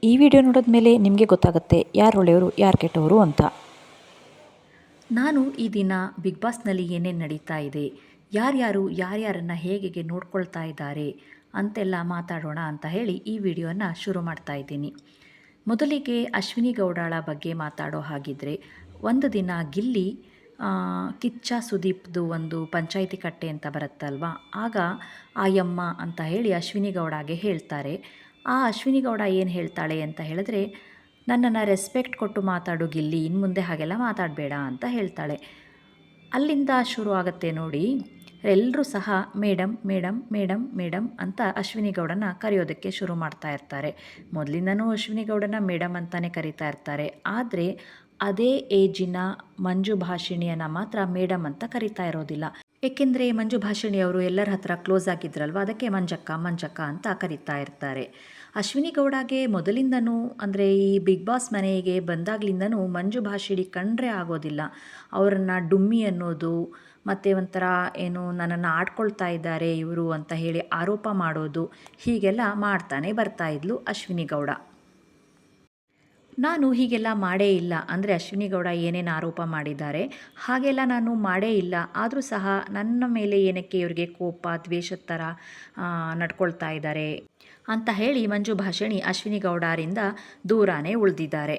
ಈ ವಿಡಿಯೋ ನೋಡಿದ ಮೇಲೆ ನಿಮಗೆ ಗೊತ್ತಾಗುತ್ತೆ ಯಾರು ಒಳ್ಳೆಯವರು ಯಾರು ಕೆಟ್ಟವರು ಅಂತ. ನಾನು ಈ ದಿನ ಬಿಗ್ ಬಾಸ್ನಲ್ಲಿ ಏನೇನು ನಡೀತಾ ಇದೆ, ಯಾರ್ಯಾರು ಯಾರ್ಯಾರನ್ನು ಹೇಗೆ ನೋಡ್ಕೊಳ್ತಾ ಇದ್ದಾರೆ ಅಂತೆಲ್ಲ ಮಾತಾಡೋಣ ಅಂತ ಹೇಳಿ ಈ ವಿಡಿಯೋನ ಶುರು ಮಾಡ್ತಾ ಇದ್ದೀನಿ. ಮೊದಲಿಗೆ ಅಶ್ವಿನಿ ಗೌಡಾಳ ಬಗ್ಗೆ ಮಾತಾಡೋ ಹಾಗಿದ್ರೆ, ಒಂದು ದಿನ ಗಿಲ್ಲಿ ಕಿಚ್ಚ ಸುದೀಪ್ದು ಒಂದು ಪಂಚಾಯಿತಿ ಕಟ್ಟೆ ಅಂತ ಬರುತ್ತಲ್ವ, ಆಗ ಆಯಮ್ಮ ಅಂತ ಹೇಳಿ ಅಶ್ವಿನಿ ಗೌಡಗೆ ಹೇಳ್ತಾರೆ. ಆ ಅಶ್ವಿನಿ ಗೌಡ ಏನು ಹೇಳ್ತಾಳೆ ಅಂತ ಹೇಳಿದ್ರೆ, ನನ್ನನ್ನು ರೆಸ್ಪೆಕ್ಟ್ ಕೊಟ್ಟು ಮಾತಾಡು ಗಿಲ್ಲಿ, ಇನ್ನು ಮುಂದೆ ಹಾಗೆಲ್ಲ ಮಾತಾಡಬೇಡ ಅಂತ ಹೇಳ್ತಾಳೆ. ಅಲ್ಲಿಂದ ಶುರು ಆಗುತ್ತೆ ನೋಡಿ. ಎಲ್ಲರೂ ಸಹ ಮೇಡಮ್ ಮೇಡಮ್ ಮೇಡಮ್ ಮೇಡಮ್ ಅಂತ ಅಶ್ವಿನಿ ಗೌಡನ ಕರೆಯೋದಕ್ಕೆ ಶುರು ಮಾಡ್ತಾ ಇರ್ತಾರೆ. ಮೊದಲಿಂದನೂ ಅಶ್ವಿನಿ ಗೌಡನ ಮೇಡಮ್ ಅಂತಲೇ ಕರೀತಾ ಇರ್ತಾರೆ. ಆದರೆ ಅದೇ ಏಜಿನ ಮಂಜು ಭಾಷಿಣಿಯನ್ನು ಮಾತ್ರ ಮೇಡಮ್ ಅಂತ ಕರೀತಾ ಇರೋದಿಲ್ಲ. ಏಕೆಂದರೆ ಮಂಜು ಭಾಷಿಣಿಯವರು ಎಲ್ಲರ ಹತ್ರ ಕ್ಲೋಸ್ ಆಗಿದ್ರಲ್ವ, ಅದಕ್ಕೆ ಮಂಜಕ್ಕ ಮಂಜಕ್ಕ ಅಂತ ಕರೀತಾ ಇರ್ತಾರೆ. ಅಶ್ವಿನಿ ಗೌಡಗೆ ಮೊದಲಿಂದನೂ ಅಂದರೆ ಈ ಬಿಗ್ ಬಾಸ್ ಮನೆಗೆ ಬಂದಾಗಲಿಂದನೂ ಮಂಜು ಭಾಷಿಣಿ ಕಂಡ್ರೆ ಆಗೋದಿಲ್ಲ. ಅವರನ್ನು ಡುಮ್ಮಿ ಅನ್ನೋದು, ಮತ್ತು ಒಂಥರ ಏನು ನನ್ನನ್ನು ಆಡ್ಕೊಳ್ತಾ ಇದ್ದಾರೆ ಇವರು ಅಂತ ಹೇಳಿ ಆರೋಪ ಮಾಡೋದು, ಹೀಗೆಲ್ಲ ಮಾಡ್ತಾನೆ ಬರ್ತಾಯಿದ್ಲು ಅಶ್ವಿನಿ ಗೌಡ. ನಾನು ಹೀಗೆಲ್ಲ ಮಾಡೇ ಇಲ್ಲ, ಅಂದರೆ ಅಶ್ವಿನಿ ಗೌಡ ಏನೇನು ಆರೋಪ ಮಾಡಿದ್ದಾರೆ ಹಾಗೆಲ್ಲ ನಾನು ಮಾಡೇ ಇಲ್ಲ. ಆದರೂ ಸಹ ನನ್ನ ಮೇಲೆ ಏನಕ್ಕೆ ಇವರಿಗೆ ಕೋಪ ದ್ವೇಷದ ಥರ ನಡ್ಕೊಳ್ತಾ ಇದ್ದಾರೆ ಅಂತ ಹೇಳಿ ಮಂಜು ಭಾಷಿಣಿ ಅಶ್ವಿನಿ ಗೌಡರಿಂದ ದೂರನೇ ಉಳಿದಿದ್ದಾರೆ.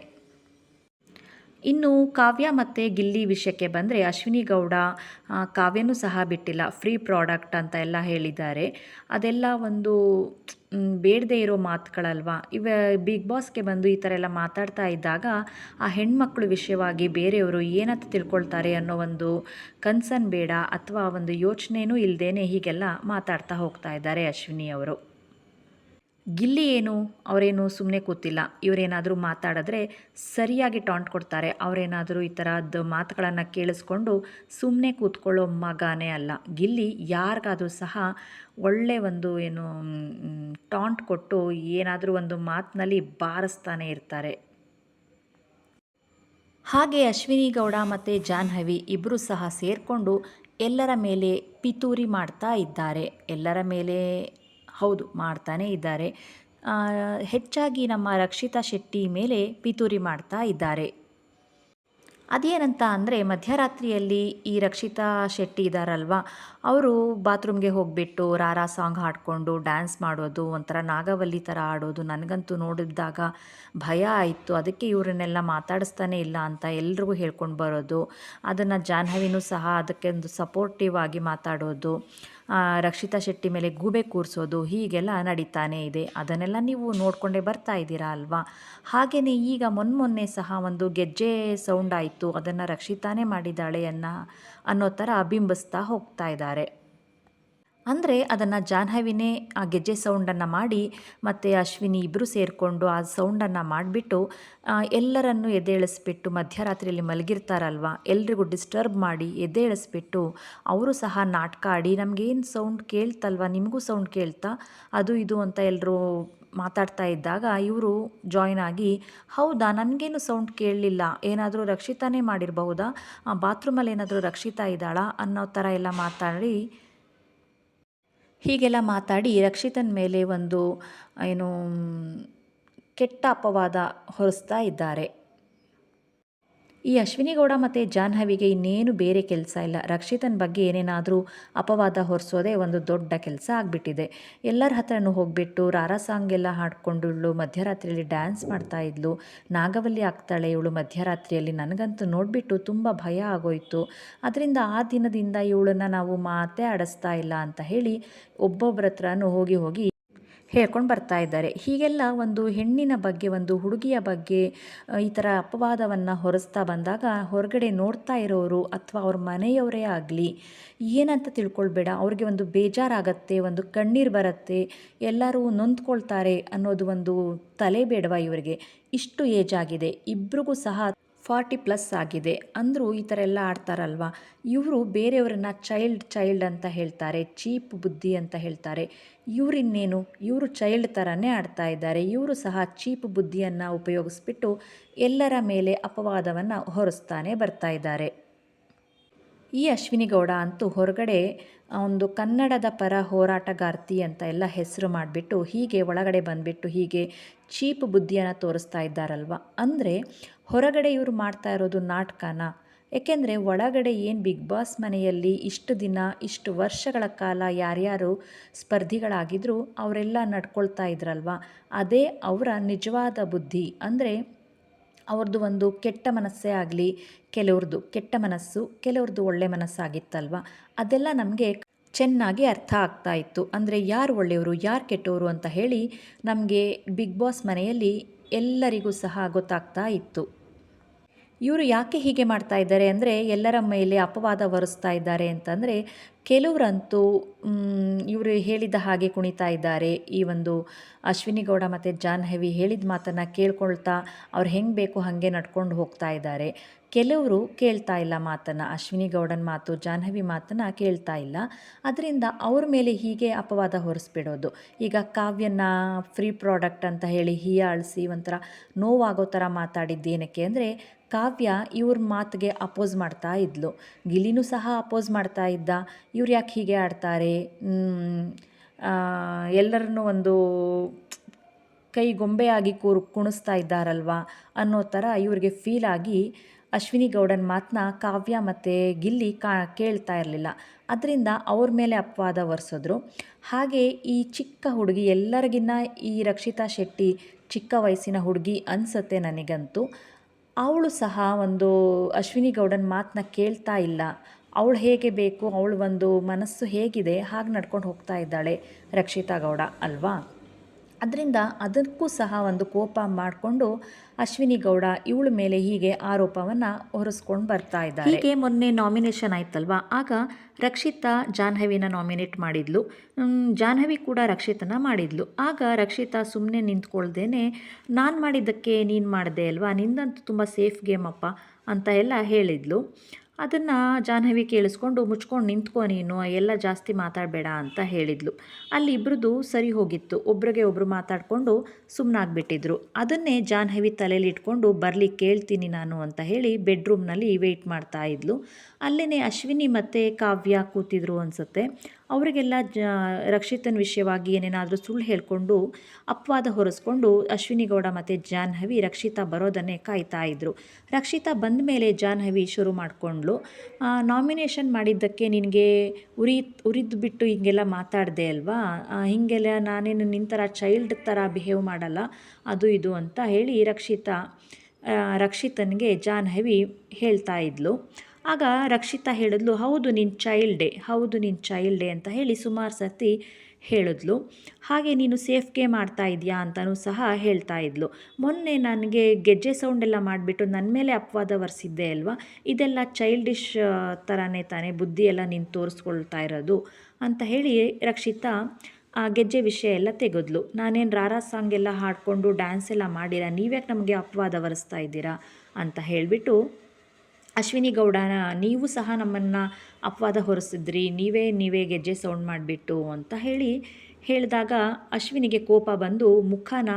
ಇನ್ನು ಕಾವ್ಯ ಮತ್ತು ಗಿಲ್ಲಿ ವಿಷಯಕ್ಕೆ ಬಂದರೆ, ಅಶ್ವಿನಿ ಗೌಡ ಕಾವ್ಯನೂ ಸಹ ಬಿಟ್ಟಿಲ್ಲ, ಫ್ರೀ ಪ್ರಾಡಕ್ಟ್ ಅಂತ ಎಲ್ಲ ಹೇಳಿದ್ದಾರೆ. ಅದೆಲ್ಲ ಒಂದು ಬೇಡದೇ ಇರೋ ಮಾತುಗಳಲ್ವ. ಬಿಗ್ ಬಾಸ್ಗೆ ಬಂದು ಈ ಥರ ಎಲ್ಲ ಮಾತಾಡ್ತಾ ಇದ್ದಾಗ ಆ ಹೆಣ್ಮಕ್ಳು ವಿಷಯವಾಗಿ ಬೇರೆಯವರು ಏನಂತ ತಿಳ್ಕೊಳ್ತಾರೆ ಅನ್ನೋ ಒಂದು ಕನ್ಸರ್ನ್ ಬೇಡ, ಅಥವಾ ಒಂದು ಯೋಚನೆಯೂ ಇಲ್ಲದೇ ಹೀಗೆಲ್ಲ ಮಾತಾಡ್ತಾ ಹೋಗ್ತಾ ಇದ್ದಾರೆ ಅಶ್ವಿನಿ ಅವರು. ಗಿಲ್ಲಿ ಏನು ಅವರೇನು ಸುಮ್ಮನೆ ಕೂತಿಲ್ಲ. ಇವರೇನಾದರೂ ಮಾತಾಡಿದ್ರೆ ಸರಿಯಾಗಿ ಟಾಂಟ್ ಕೊಡ್ತಾರೆ. ಅವರೇನಾದರೂ ಈ ಥರದ್ದು ಮಾತುಗಳನ್ನು ಕೇಳಿಸ್ಕೊಂಡು ಸುಮ್ಮನೆ ಕೂತ್ಕೊಳ್ಳೋ ಮಗನೇ ಅಲ್ಲ. ಗಿಲ್ಲಿ ಯಾರಿಗಾದರೂ ಸಹ ಒಳ್ಳೆ ಒಂದು ಏನು ಟಾಂಟ್ ಕೊಟ್ಟು ಏನಾದರೂ ಒಂದು ಮಾತಿನಲ್ಲಿ ಬಾರಿಸ್ತಾನೆ ಇರ್ತಾರೆ. ಹಾಗೆ ಅಶ್ವಿನಿ ಗೌಡ ಮತ್ತು ಜಾಹ್ನವಿ ಇಬ್ಬರೂ ಸಹ ಸೇರಿಕೊಂಡು ಎಲ್ಲರ ಮೇಲೆ ಪಿತೂರಿ ಮಾಡ್ತಾ ಇದ್ದಾರೆ. ಎಲ್ಲರ ಮೇಲೆ ಹೌದು ಮಾಡ್ತಾನೇ ಇದ್ದಾರೆ. ಹೆಚ್ಚಾಗಿ ನಮ್ಮ ರಕ್ಷಿತಾ ಶೆಟ್ಟಿ ಮೇಲೆ ಪಿತೂರಿ ಮಾಡ್ತಾ ಇದ್ದಾರೆ. ಅದೇನಂತ ಅಂದರೆ, ಮಧ್ಯರಾತ್ರಿಯಲ್ಲಿ ಈ ರಕ್ಷಿತಾ ಶೆಟ್ಟಿ ಇದ್ದಾರಲ್ವ, ಅವರು ಬಾತ್ರೂಮ್ಗೆ ಹೋಗಿಬಿಟ್ಟು ರಾರಾ ಸಾಂಗ್ ಹಾಡಿಕೊಂಡು ಡ್ಯಾನ್ಸ್ ಮಾಡೋದು, ಒಂಥರ ನಾಗವಲ್ಲಿ ಥರ ಆಡೋದು ನನಗಂತೂ ನೋಡಿದಾಗ ಭಯ ಆಯಿತು. ಅದಕ್ಕೆ ಇವರನ್ನೆಲ್ಲ ಮಾತಾಡಿಸ್ತಾನೆ ಇಲ್ಲ ಅಂತ ಎಲ್ರಿಗೂ ಹೇಳ್ಕೊಂಡು ಬರೋದು. ಅದನ್ನು ಜಾಹ್ನವಿನೂ ಸಹ ಅದಕ್ಕೆ ಒಂದು ಸಪೋರ್ಟಿವ್ ಆಗಿ ಮಾತಾಡೋದು, ರಕ್ಷಿತಾ ಶೆಟ್ಟಿ ಮೇಲೆ ಗೂಬೆ ಕೂರಿಸೋದು, ಹೀಗೆಲ್ಲ ನಡೀತಾನೇ ಇದೆ. ಅದನ್ನೆಲ್ಲ ನೀವು ನೋಡಿಕೊಂಡೇ ಬರ್ತಾ ಇದ್ದೀರಾ ಅಲ್ವಾ. ಹಾಗೆಯೇ ಈಗ ಮೊನ್ನೆ ಸಹ ಒಂದು ಗೆಜ್ಜೆ ಸೌಂಡ್ ಆಯಿತು, ಅದನ್ನು ರಕ್ಷಿತಾನೇ ಮಾಡಿದ್ದಾಳೆ ಅನ್ನೋ ಥರ ಬಿಂಬಿಸ್ತಾ ಹೋಗ್ತಾ ಇದ್ದಾರೆ. ಅಂದರೆ ಅದನ್ನು ಜಾಹ್ನವಿನೇ ಆ ಗೆಜ್ಜೆ ಸೌಂಡನ್ನು ಮಾಡಿ ಮತ್ತು ಅಶ್ವಿನಿ ಇಬ್ಬರು ಸೇರಿಕೊಂಡು ಆ ಸೌಂಡನ್ನು ಮಾಡಿಬಿಟ್ಟು ಎಲ್ಲರನ್ನೂ ಎದ್ದೇಳಿಸ್ಬಿಟ್ಟು, ಮಧ್ಯರಾತ್ರಿಯಲ್ಲಿ ಮಲಗಿರ್ತಾರಲ್ವ, ಎಲ್ರಿಗೂ ಡಿಸ್ಟರ್ಬ್ ಮಾಡಿ ಎದ್ದೇಳಿಸ್ಬಿಟ್ಟು ಅವರು ಸಹ ನಾಟಕ ಆಡಿ, ನಮಗೇನು ಸೌಂಡ್ ಕೇಳ್ತಲ್ವ ನಿಮಗೂ ಸೌಂಡ್ ಕೇಳ್ತಾ ಅದು ಇದು ಅಂತ ಎಲ್ಲರೂ ಮಾತಾಡ್ತಾ ಇದ್ದಾಗ ಇವರು ಜಾಯ್ನ್ ಆಗಿ, ಹೌದಾ ನನಗೇನು ಸೌಂಡ್ ಕೇಳಲಿಲ್ಲ, ಏನಾದರೂ ರಕ್ಷಿತಾನೇ ಮಾಡಿರಬಹುದಾ, ಬಾತ್ರೂಮಲ್ಲಿ ಏನಾದರೂ ರಕ್ಷಿತಾ ಇದ್ದಾಳಾ ಅನ್ನೋ ಥರ ಎಲ್ಲ ಹೀಗೆಲ್ಲ ಮಾತಾಡಿ ರಕ್ಷಿತನ ಮೇಲೆ ಒಂದು ಏನು ಕೆಟ್ಟ ಅಪವಾದ ಹೊರಿಸ್ತಾ ಇದ್ದಾರೆ. ಈ ಅಶ್ವಿನಿ ಗೌಡ ಮತ್ತು ಜಾಹ್ನವಿಗೆ ಇನ್ನೇನು ಬೇರೆ ಕೆಲಸ ಇಲ್ಲ. ರಕ್ಷಿತನ ಬಗ್ಗೆ ಏನೇನಾದರೂ ಅಪವಾದ ಹೊರಿಸೋದೇ ಒಂದು ದೊಡ್ಡ ಕೆಲಸ ಆಗಿಬಿಟ್ಟಿದೆ. ಎಲ್ಲರ ಹತ್ರನೂ ಹೋಗಿಬಿಟ್ಟು ರಾರಾ ಸಾಂಗ್ ಎಲ್ಲ ಹಾಡಿಕೊಂಡು ಇವಳು ಮಧ್ಯರಾತ್ರಿಯಲ್ಲಿ ಡ್ಯಾನ್ಸ್ ಮಾಡ್ತಾಯಿದ್ಲು, ನಾಗವಲ್ಲಿ ಆಗ್ತಾಳೆ ಇವಳು ಮಧ್ಯರಾತ್ರಿಯಲ್ಲಿ, ನನಗಂತೂ ನೋಡಿಬಿಟ್ಟು ತುಂಬ ಭಯ ಆಗೋಯಿತು. ಅದರಿಂದ ಆ ದಿನದಿಂದ ಇವಳನ್ನು ನಾವು ಮಾತೇ ಆಡಿಸ್ತಾ ಇಲ್ಲ ಅಂತ ಹೇಳಿ ಒಬ್ಬೊಬ್ಬರ ಹತ್ರನೂ ಹೋಗಿ ಹೇಳ್ಕೊಂಡು ಬರ್ತಾ ಇದ್ದಾರೆ. ಹೀಗೆಲ್ಲ ಒಂದು ಹೆಣ್ಣಿನ ಬಗ್ಗೆ, ಒಂದು ಹುಡುಗಿಯ ಬಗ್ಗೆ ಈ ಥರ ಅಪವಾದವನ್ನು ಹೊರಿಸ್ತಾ ಬಂದಾಗ ಹೊರಗಡೆ ನೋಡ್ತಾ ಇರೋರು ಅಥವಾ ಅವ್ರ ಮನೆಯವರೇ ಆಗಲಿ ಏನಂತ ತಿಳ್ಕೊಳ್ಬೇಡ, ಅವ್ರಿಗೆ ಒಂದು ಬೇಜಾರಾಗತ್ತೆ, ಒಂದು ಕಣ್ಣೀರು ಬರುತ್ತೆ, ಎಲ್ಲರೂ ನೊಂದ್ಕೊಳ್ತಾರೆ ಅನ್ನೋದು ಒಂದು ತಲೆ ಬೇಡವಾ ಇವರಿಗೆ. ಇಷ್ಟು ಏಜ್ ಆಗಿದೆ, ಇಬ್ರಿಗೂ ಸಹ 40+ ಆಗಿದೆ ಅಂದರೂ ಈ ಥರ ಎಲ್ಲ ಆಡ್ತಾರಲ್ವ. ಇವರು ಬೇರೆಯವರನ್ನ ಚೈಲ್ಡ್ ಅಂತ ಹೇಳ್ತಾರೆ, ಚೀಪ್ ಬುದ್ಧಿ ಅಂತ ಹೇಳ್ತಾರೆ. ಇವರಿನ್ನೇನು, ಇವರು ಚೈಲ್ಡ್ ಥರನೇ ಆಡ್ತಾ ಇದ್ದಾರೆ. ಇವರು ಸಹ ಚೀಪ್ ಬುದ್ಧಿಯನ್ನು ಉಪಯೋಗಿಸ್ಬಿಟ್ಟು ಎಲ್ಲರ ಮೇಲೆ ಅಪವಾದವನ್ನು ಹೊರಿಸ್ತಾನೆ ಬರ್ತಾ ಇದ್ದಾರೆ. ಈ ಅಶ್ವಿನಿ ಗೌಡ ಅಂತೂ ಹೊರಗಡೆ ಒಂದು ಕನ್ನಡದ ಪರ ಹೋರಾಟಗಾರ್ತಿ ಅಂತ ಎಲ್ಲ ಹೆಸರು ಮಾಡಿಬಿಟ್ಟು ಹೀಗೆ ಒಳಗಡೆ ಬಂದುಬಿಟ್ಟು ಹೀಗೆ ಚೀಪ್ ಬುದ್ಧಿಯನ್ನು ತೋರಿಸ್ತಾ ಇದ್ದಾರಲ್ವ. ಅಂದರೆ ಹೊರಗಡೆ ಇವರು ಮಾಡ್ತಾ ಇರೋದು ನಾಟಕನ. ಏಕೆಂದರೆ ಒಳಗಡೆ ಏನು ಬಿಗ್ ಬಾಸ್ ಮನೆಯಲ್ಲಿ ಇಷ್ಟು ದಿನ ಇಷ್ಟು ವರ್ಷಗಳ ಕಾಲ ಯಾರ್ಯಾರು ಸ್ಪರ್ಧಿಗಳಾಗಿದ್ದರು ಅವರೆಲ್ಲ ನಡ್ಕೊಳ್ತಾ ಇದ್ರಲ್ವ, ಅದೇ ಅವರ ನಿಜವಾದ ಬುದ್ಧಿ. ಅಂದರೆ ಅವ್ರದ್ದು ಒಂದು ಕೆಟ್ಟ ಮನಸ್ಸೇ ಆಗಲಿ, ಕೆಲವ್ರದ್ದು ಕೆಟ್ಟ ಮನಸ್ಸು, ಕೆಲವ್ರದ್ದು ಒಳ್ಳೆ ಮನಸ್ಸಾಗಿತ್ತಲ್ವ, ಅದೆಲ್ಲ ನಮಗೆ ಚೆನ್ನಾಗಿ ಅರ್ಥ ಆಗ್ತಾ ಇತ್ತು. ಅಂದರೆ ಯಾರು ಒಳ್ಳೆಯವರು ಯಾರು ಕೆಟ್ಟವರು ಅಂತ ಹೇಳಿ ನಮಗೆ ಬಿಗ್ ಬಾಸ್ ಮನೆಯಲ್ಲಿ ಎಲ್ಲರಿಗೂ ಸಹ ಗೊತ್ತಾಗ್ತಾ ಇತ್ತು. ಇವರು ಯಾಕೆ ಹೀಗೆ ಮಾಡ್ತಾ ಇದ್ದಾರೆ ಅಂದರೆ ಎಲ್ಲರ ಮೇಲೆ ಅಪವಾದ ಹೊರಿಸ್ತಾ ಇದ್ದಾರೆ ಅಂತಂದರೆ, ಕೆಲವರಂತೂ ಇವರು ಹೇಳಿದ ಹಾಗೆ ಕುಣಿತಾ ಇದ್ದಾರೆ. ಈ ಒಂದು ಅಶ್ವಿನಿ ಗೌಡ ಮತ್ತು ಜಾಹ್ನವಿ ಹೇಳಿದ ಮಾತನ್ನು ಕೇಳ್ಕೊಳ್ತಾ ಅವ್ರು ಹೆಂಗೆ ಬೇಕು ಹಾಗೆ ನಡ್ಕೊಂಡು ಹೋಗ್ತಾ ಇದ್ದಾರೆ. ಕೆಲವರು ಕೇಳ್ತಾ ಇಲ್ಲ ಮಾತನ್ನು, ಅಶ್ವಿನಿ ಗೌಡನ ಮಾತು ಜಾಹ್ನವಿ ಮಾತನ್ನು ಕೇಳ್ತಾ ಇಲ್ಲ. ಅದರಿಂದ ಅವ್ರ ಮೇಲೆ ಹೀಗೆ ಅಪವಾದ ಹೊರಿಸ್ಬಿಡೋದು. ಈಗ ಕಾವ್ಯನ ಫ್ರೀ ಪ್ರಾಡಕ್ಟ್ ಅಂತ ಹೇಳಿ ಹೀಯಾಳಿಸಿ ಒಂಥರ ನೋವಾಗೋ ಥರ ಮಾತಾಡಿದ್ದೇನಕ್ಕೆ ಅಂದರೆ, ಕಾವ್ಯ ಇವ್ರ ಮಾತಿಗೆ ಅಪೋಸ್ ಮಾಡ್ತಾ ಇದ್ಲು, ಗಿಲ್ಲಿನೂ ಸಹ ಅಪೋಸ್ ಮಾಡ್ತಾ ಇದ್ದ. ಇವ್ರು ಯಾಕೆ ಹೀಗೆ ಆಡ್ತಾರೆ, ಎಲ್ಲರನ್ನೂ ಒಂದು ಕೈಗೊಂಬೆಯಾಗಿ ಕುಣಿಸ್ತಾ ಇದ್ದಾರಲ್ವ ಅನ್ನೋ ಥರ ಇವ್ರಿಗೆ ಫೀಲ್ ಆಗಿ ಅಶ್ವಿನಿ ಗೌಡನ ಮಾತನ್ನ ಕಾವ್ಯ ಮತ್ತು ಗಿಲ್ಲಿ ಕೇಳ್ತಾ ಇರಲಿಲ್ಲ. ಅದರಿಂದ ಅವ್ರ ಮೇಲೆ ಅಪವಾದ ಹೊರಿಸಿದ್ರು. ಹಾಗೆ ಈ ಚಿಕ್ಕ ಹುಡುಗಿ ಎಲ್ಲರಿಗಿನ್ನ ಈ ರಕ್ಷಿತಾ ಶೆಟ್ಟಿ ಚಿಕ್ಕ ವಯಸ್ಸಿನ ಹುಡುಗಿ ಅನಿಸುತ್ತೆ ನನಗಂತೂ. ಅವಳು ಸಹ ಒಂದು ಅಶ್ವಿನಿ ಗೌಡನ ಮಾತನ್ನ ಕೇಳ್ತಾ ಇಲ್ಲ. ಅವಳು ಹೇಗೆ ಬೇಕು, ಅವಳು ಒಂದು ಮನಸ್ಸು ಹೇಗಿದೆ ಹಾಗೆ ನಡ್ಕೊಂಡು ಹೋಗ್ತಾ ಇದ್ದಾಳೆ ರಕ್ಷಿತಾ ಗೌಡ ಅಲ್ವಾ. ಅದರಿಂದ ಅದಕ್ಕೂ ಸಹ ಒಂದು ಕೋಪ ಮಾಡಿಕೊಂಡು ಅಶ್ವಿನಿ ಗೌಡ ಇವಳ ಮೇಲೆ ಹೀಗೆ ಆರೋಪವನ್ನು ಹೊರಿಸ್ಕೊಂಡು ಬರ್ತಾ ಇದ್ದಾರೆ. ಹೀಗೆ ಮೊನ್ನೆ ನಾಮಿನೇಷನ್ ಆಯ್ತಲ್ವ, ಆಗ ರಕ್ಷಿತಾ ಜಾಹ್ನವಿನ ನಾಮಿನೇಟ್ ಮಾಡಿದ್ಲು, ಜಾಹ್ನವಿ ಕೂಡ ರಕ್ಷಿತನ ಮಾಡಿದ್ಲು. ಆಗ ರಕ್ಷಿತಾ ಸುಮ್ಮನೆ ನಿಂತ್ಕೊಳ್ದೇನೆ ನಾನು ಮಾಡಿದ್ದಕ್ಕೆ ನೀನು ಮಾಡಿದೆ ಅಲ್ವಾ, ನಿಂದಂತೂ ತುಂಬ ಸೇಫ್ ಗೇಮ್ ಅಪ್ಪ ಅಂತ ಎಲ್ಲ ಹೇಳಿದ್ಲು. ಅದನ್ನು ಜಾಹ್ನವಿ ಕೇಳಿಸ್ಕೊಂಡು ಮುಚ್ಕೊಂಡು ನಿಂತ್ಕೊ ನೀನು, ಎಲ್ಲ ಜಾಸ್ತಿ ಮಾತಾಡಬೇಡ ಅಂತ ಹೇಳಿದ್ಲು. ಅಲ್ಲಿ ಇಬ್ಬರದು ಸರಿ ಹೋಗಿತ್ತು, ಒಬ್ರಿಗೆ ಒಬ್ಬರು ಮಾತಾಡಿಕೊಂಡು ಸುಮ್ಮನಾಗ್ಬಿಟ್ಟಿದ್ರು. ಅದನ್ನೇ ಜಾಹ್ನವಿ ತಲೆಯಲ್ಲಿ ಇಟ್ಕೊಂಡು ಬರಲಿ ಕೇಳ್ತೀನಿ ನಾನು ಅಂತ ಹೇಳಿ ಬೆಡ್ರೂಮ್ನಲ್ಲಿ ವೆಯ್ಟ್ ಮಾಡ್ತಾ ಇದ್ಲು. ಅಲ್ಲೇ ಅಶ್ವಿನಿ ಮತ್ತು ಕಾವ್ಯ ಕೂತಿದ್ರು ಅನಿಸುತ್ತೆ. ಅವರಿಗೆಲ್ಲ ರಕ್ಷಿತನ ವಿಷಯವಾಗಿ ಏನೇನಾದರೂ ಸುಳ್ಳು ಹೇಳಿಕೊಂಡು ಅಪವಾದ ಹೊರಿಸ್ಕೊಂಡು ಅಶ್ವಿನಿ ಗೌಡ ಮತ್ತು ಜಾಹ್ನವಿ ರಕ್ಷಿತಾ ಬರೋದನ್ನೇ ಕಾಯ್ತಾ ಇದ್ದರು. ರಕ್ಷಿತಾ ಬಂದ ಮೇಲೆ ಜಾಹ್ನವಿ ಶುರು ಮಾಡಿಕೊಂಡ್ಳು, ನಾಮಿನೇಷನ್ ಮಾಡಿದ್ದಕ್ಕೆ ನಿನಗೆ ಉರಿದು ಬಿಟ್ಟು ಹೀಗೆಲ್ಲ ಮಾತಾಡಿದೆ ಅಲ್ವಾ, ಹೀಗೆಲ್ಲ ನಾನೇನು ನಿನ್ನ ಥರ ಚೈಲ್ಡ್ ಥರ ಬಿಹೇವ್ ಮಾಡಲ್ಲ ಅದು ಇದು ಅಂತ ಹೇಳಿ ರಕ್ಷಿತನಿಗೆ ಜಾಹ್ನವಿ ಹೇಳ್ತಾ ಇದ್ಲು. ಆಗ ರಕ್ಷಿತಾ ಹೇಳಿದ್ಲು, ಹೌದು ನೀನು ಚೈಲ್ಡೇ ಅಂತ ಹೇಳಿ ಸುಮಾರು ಸರ್ತಿ ಹೇಳಿದ್ಲು. ಹಾಗೆ ನೀನು ಸೇಫ್ ಗೇಮ್ ಆಡ್ತಾ ಇದೆಯಾ ಅಂತಲೂ ಸಹ ಹೇಳ್ತಾ ಇದ್ಲು. ಮೊನ್ನೆ ನನಗೆ ಗೆಜ್ಜೆ ಸೌಂಡೆಲ್ಲ ಮಾಡಿಬಿಟ್ಟು ನನ್ನ ಮೇಲೆ ಅಪವಾದ ಹೊರಿಸಿದ್ದೆ ಅಲ್ವಾ, ಇದೆಲ್ಲ ಚೈಲ್ಡಿಶ್ ಥರನೇ ತಾನೇ, ಬುದ್ಧಿಯೆಲ್ಲ ನೀನು ತೋರಿಸ್ಕೊಳ್ತಾ ಇರೋದು ಅಂತ ಹೇಳಿ ರಕ್ಷಿತಾ ಆ ಗೆಜ್ಜೆ ವಿಷಯ ಎಲ್ಲ ತೆಗೆದ್ಲು. ನಾನೇನು ರಾರಾ ಸಾಂಗ್ ಎಲ್ಲ ಹಾಡಿಕೊಂಡು ಡ್ಯಾನ್ಸ್ ಎಲ್ಲ ಮಾಡಿರ, ನೀವ್ಯಾಕೆ ನಮಗೆ ಅಪವಾದ ಹೊರಿಸ್ತಾ ಇದ್ದೀರಾ ಅಂತ ಹೇಳಿಬಿಟ್ಟು ಅಶ್ವಿನಿ ಗೌಡನ ನೀವು ಸಹ ನಮ್ಮನ್ನು ಅಪವಾದ ಹೊರಿಸಿದ್ರಿ, ನೀವೇ ಗೆಜ್ಜೆ ಸೌಂಡ್ ಮಾಡಿಬಿಟ್ಟು ಅಂತ ಹೇಳಿದಾಗ ಅಶ್ವಿನಿಗೆ ಕೋಪ ಬಂದು ಮುಖನ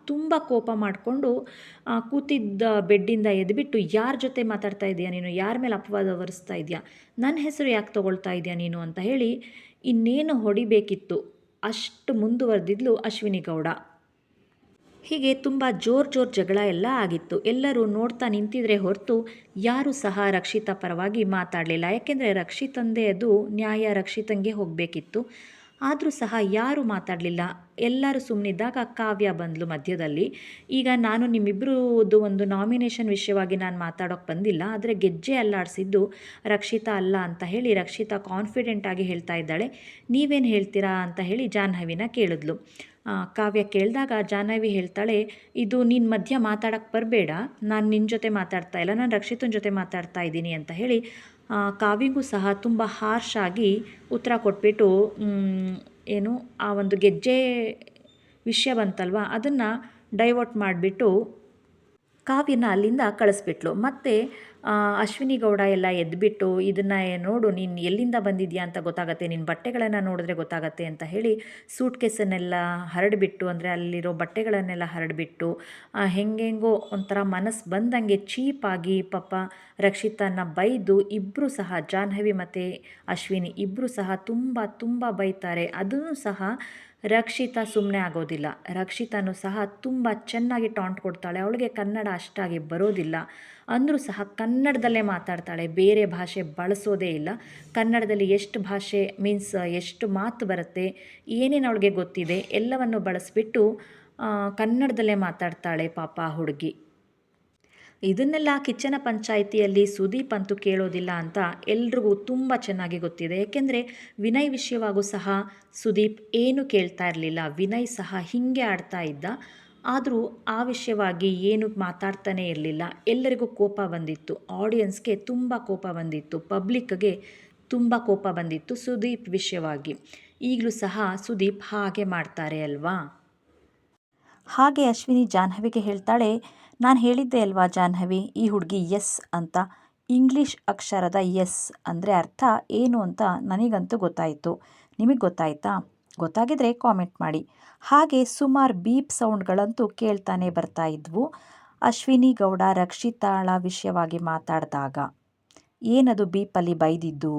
ತುಂಬ ಕೋಪ ಮಾಡಿಕೊಂಡು ಕೂತಿದ್ದ ಬೆಡ್ಡಿಂದ ಎದ್ಬಿಟ್ಟು, ಯಾರ ಜೊತೆ ಮಾತಾಡ್ತಾ ಇದೆಯಾ ನೀನು, ಯಾರ ಮೇಲೆ ಅಪವಾದ ಹೊರಿಸ್ತಾ ಇದೆಯಾ, ನನ್ನ ಹೆಸರು ಯಾಕೆ ತೊಗೊಳ್ತಾ ಇದೆಯಾ ನೀನು ಅಂತ ಹೇಳಿ ಇನ್ನೇನು ಹೊಡಿಬೇಕಿತ್ತು ಅಷ್ಟು ಮುಂದುವರೆದಿದ್ಲು ಅಶ್ವಿನಿ ಗೌಡ. ಹೀಗೆ ತುಂಬ ಜೋರು ಜಗಳ ಎಲ್ಲ ಆಗಿತ್ತು. ಎಲ್ಲರೂ ನೋಡ್ತಾ ನಿಂತಿದ್ರೆ ಹೊರತು ಯಾರೂ ಸಹ ರಕ್ಷಿತಾ ಪರವಾಗಿ ಮಾತಾಡಲಿಲ್ಲ. ಯಾಕೆಂದರೆ ರಕ್ಷಿತಂದೇ ಅದು ನ್ಯಾಯ ರಕ್ಷಿತಂಗೆ ಹೋಗಬೇಕಿತ್ತು. ಆದರೂ ಸಹ ಯಾರೂ ಮಾತಾಡಲಿಲ್ಲ. ಎಲ್ಲರೂ ಸುಮ್ಮನಿದ್ದಾಗ ಕಾವ್ಯ ಬಂದಳು ಮಧ್ಯದಲ್ಲಿ. ಈಗ ನಾನು ನಿಮ್ಮಿಬ್ಬರದ್ದು ಒಂದು ನಾಮಿನೇಷನ್ ವಿಷಯವಾಗಿ ನಾನು ಮಾತಾಡೋಕ್ಕೆ ಬಂದಿಲ್ಲ, ಆದರೆ ಗೆಜ್ಜೆ ಅಲ್ಲಾಡಿಸಿದ್ದು ರಕ್ಷಿತಾ ಅಲ್ಲ ಅಂತ ಹೇಳಿ ರಕ್ಷಿತಾ ಕಾನ್ಫಿಡೆಂಟಾಗಿ ಹೇಳ್ತಾ ಇದ್ದಾಳೆ. ನೀವೇನು ಹೇಳ್ತೀರಾ ಅಂತ ಹೇಳಿ ಜಾಹ್ನವಿನ ಕೇಳಿದ್ಲು. ಕಾವ್ಯ ಕೇಳಿದಾಗ ಜಾಹ್ನವಿ ಹೇಳ್ತಾಳೆ, ಇದು ನೀನು ಮಧ್ಯ ಮಾತಾಡೋಕ್ಕೆ ಬರಬೇಡ, ನಾನು ನಿನ್ನ ಜೊತೆ ಮಾತಾಡ್ತಾ ಇಲ್ಲ, ನಾನು ರಕ್ಷಿತನ ಜೊತೆ ಮಾತಾಡ್ತಾ ಇದ್ದೀನಿ ಅಂತ ಹೇಳಿ ಕಾವ್ಯಗೂ ಸಹ ತುಂಬ ಹಾರ್ಶ್ ಆಗಿ ಉತ್ತರ ಕೊಟ್ಬಿಟ್ಟು ಆ ಒಂದು ಗೆಜ್ಜೆ ವಿಷಯ ಬಂತಲ್ವ ಅದನ್ನು ಡೈವರ್ಟ್ ಮಾಡಿಬಿಟ್ಟು ಕಾವ್ಯನ ಅಲ್ಲಿಂದ ಕಳಿಸ್ಬಿಟ್ಲು. ಮತ್ತು ಅಶ್ವಿನಿ ಗೌಡ ಎಲ್ಲ ಎದ್ಬಿಟ್ಟು ಇದನ್ನು ನೋಡು, ನೀನು ಎಲ್ಲಿಂದ ಬಂದಿದ್ಯಾ ಅಂತ ಗೊತ್ತಾಗತ್ತೆ, ನಿನ್ನ ಬಟ್ಟೆಗಳನ್ನು ನೋಡಿದ್ರೆ ಗೊತ್ತಾಗತ್ತೆ ಅಂತ ಹೇಳಿ ಸೂಟ್ ಕೇಸನ್ನೆಲ್ಲ ಹರಡಿಬಿಟ್ಟು, ಅಂದರೆ ಅಲ್ಲಿರೋ ಬಟ್ಟೆಗಳನ್ನೆಲ್ಲ ಹರಡಿಬಿಟ್ಟು ಹೆಂಗೆಂಗೋ ಒಂಥರ ಮನಸ್ಸು ಬಂದಂಗೆ ಚೀಪಾಗಿ ಪಾಪ ರಕ್ಷಿತನ ಬೈದು ಇಬ್ಬರು ಸಹ, ಜಾಹ್ನವಿ ಮತ್ತು ಅಶ್ವಿನಿ ಇಬ್ಬರು ಸಹ ತುಂಬ ತುಂಬ ಬೈತಾರೆ. ಅದೂ ಸಹ ರಕ್ಷಿತಾ ಸುಮ್ಮನೆ ಆಗೋದಿಲ್ಲ. ರಕ್ಷಿತಾನು ಸಹ ತುಂಬ ಚೆನ್ನಾಗಿ ಟಾಂಟ್ ಕೊಡ್ತಾಳೆ. ಅವಳಿಗೆ ಕನ್ನಡ ಅಷ್ಟಾಗಿ ಬರೋದಿಲ್ಲ ಅಂದರೂ ಸಹ ಕನ್ನಡದಲ್ಲೇ ಮಾತಾಡ್ತಾಳೆ, ಬೇರೆ ಭಾಷೆ ಬಳಸೋದೇ ಇಲ್ಲ. ಕನ್ನಡದಲ್ಲಿ ಎಷ್ಟು ಭಾಷೆ ಮೀನ್ಸ್ ಎಷ್ಟು ಮಾತು ಬರುತ್ತೆ, ಏನೇನು ಅವಳಿಗೆ ಗೊತ್ತಿದೆ ಎಲ್ಲವನ್ನು ಬಳಸಿಬಿಟ್ಟು ಕನ್ನಡದಲ್ಲೇ ಮಾತಾಡ್ತಾಳೆ ಪಾಪ ಆ ಹುಡುಗಿ. ಇದನ್ನೆಲ್ಲ ಕಿಚ್ಚನ ಪಂಚಾಯಿತಿಯಲ್ಲಿ ಸುದೀಪ್ ಅಂತೂ ಕೇಳೋದಿಲ್ಲ ಅಂತ ಎಲ್ರಿಗೂ ತುಂಬ ಚೆನ್ನಾಗಿ ಗೊತ್ತಿದೆ. ಏಕೆಂದರೆ ವಿನಯ್ ವಿಷಯವಾಗೂ ಸಹ ಸುದೀಪ್ ಏನು ಕೇಳ್ತಾ ಇರಲಿಲ್ಲ. ವಿನಯ್ ಸಹ ಹೀಗೆ ಆಡ್ತಾ ಇದ್ದ, ಆದರೂ ಆ ವಿಷಯವಾಗಿ ಏನು ಮಾತಾಡ್ತಾನೇ ಇರಲಿಲ್ಲ. ಎಲ್ಲರಿಗೂ ಕೋಪ ಬಂದಿತ್ತು, ಆಡಿಯನ್ಸ್ಗೆ ತುಂಬ ಕೋಪ ಬಂದಿತ್ತು, ಪಬ್ಲಿಕ್ಗೆ ತುಂಬ ಕೋಪ ಬಂದಿತ್ತು ಸುದೀಪ್ ವಿಷಯವಾಗಿ. ಈಗಲೂ ಸಹ ಸುದೀಪ್ ಹಾಗೆ ಮಾಡ್ತಾರೆ ಅಲ್ವಾ. ಹಾಗೆ ಅಶ್ವಿನಿ ಜಾಹ್ನವಿಗೆ ಹೇಳ್ತಾಳೆ, ನಾನು ಹೇಳಿದ್ದೆ ಅಲ್ವಾ ಜಾಹ್ನವಿ, ಈ ಹುಡುಗಿ ಎಸ್ ಅಂತ. ಇಂಗ್ಲೀಷ್ ಅಕ್ಷರದ ಎಸ್ ಅಂದರೆ ಅರ್ಥ ಏನು ಅಂತ ನನಗಂತೂ ಗೊತ್ತಾಯಿತು. ನಿಮಗೆ ಗೊತ್ತಾಯ್ತಾ? ಗೊತ್ತಾಗಿದ್ರೆ ಕಾಮೆಂಟ್ ಮಾಡಿ. ಹಾಗೆ ಸುಮಾರು ಬೀಪ್ ಸೌಂಡ್ಗಳಂತೂ ಕೇಳ್ತಾನೆ ಬರ್ತಾ ಇದ್ವು ಅಶ್ವಿನಿ ಗೌಡ ರಕ್ಷಿತಾಳ ವಿಷಯವಾಗಿ ಮಾತಾಡಿದಾಗ. ಏನದು ಬೀಪಲ್ಲಿ ಬೈದಿದ್ದು?